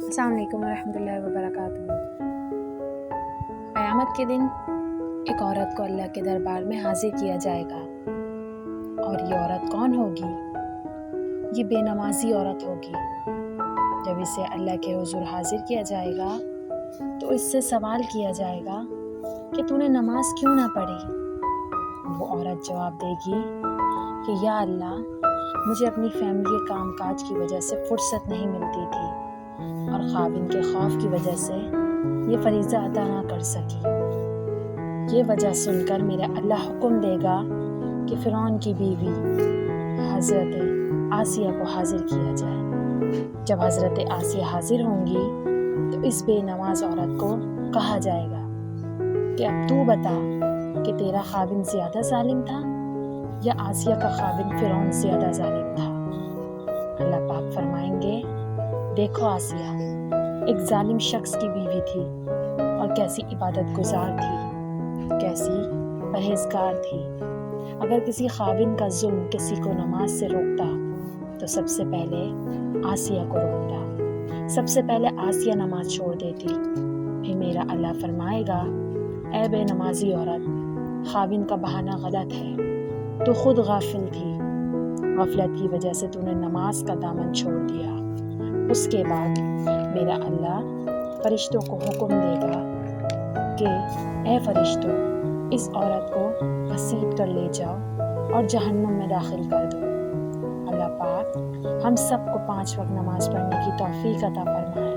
السلام علیکم ورحمۃ اللہ وبرکاتہ۔ قیامت کے دن ایک عورت کو اللہ کے دربار میں حاضر کیا جائے گا، اور یہ عورت کون ہوگی؟ یہ بے نمازی عورت ہوگی۔ جب اسے اللہ کے حضور حاضر کیا جائے گا تو اس سے سوال کیا جائے گا کہ تو نے نماز کیوں نہ پڑھی؟ وہ عورت جواب دے گی کہ یا اللہ، مجھے اپنی فیملی کے کام کاج کی وجہ سے فرصت نہیں ملتی تھی، اور خاوند کے خوف کی وجہ سے یہ فریضہ ادا نہ کر سکی۔ یہ وجہ سن کر میرا اللہ حکم دے گا کہ فرعون کی بیوی حضرت آسیہ کو حاضر کیا جائے۔ جب حضرت آسیہ حاضر ہوں گی تو اس بے نماز عورت کو کہا جائے گا کہ اب تو بتا کہ تیرا خاوند زیادہ ظالم تھا یا آسیہ کا خاوند فرعون زیادہ ظالم تھا؟ اللہ پاک فرمائیں گے، دیکھو آسیہ ایک ظالم شخص کی بیوی تھی، اور کیسی عبادت گزار تھی، کیسی پرہیزگار تھی۔ اگر کسی خاوند کا ظلم کسی کو نماز سے روکتا تو سب سے پہلے آسیہ کو روکتا، سب سے پہلے آسیہ نماز چھوڑ دیتی۔ پھر میرا اللہ فرمائے گا، اے بے نمازی عورت، خاوند کا بہانہ غلط ہے، تو خود غافل تھی، غفلت کی وجہ سے تو نے نماز کا دامن چھوڑ دیا۔ اس کے بعد میرا اللہ فرشتوں کو حکم دے گا کہ اے فرشتوں، اس عورت کو گھسیٹ کر لے جاؤ اور جہنم میں داخل کر دو۔ اللہ پاک ہم سب کو 5 وقت نماز پڑھنے کی توفیق عطا فرمائے۔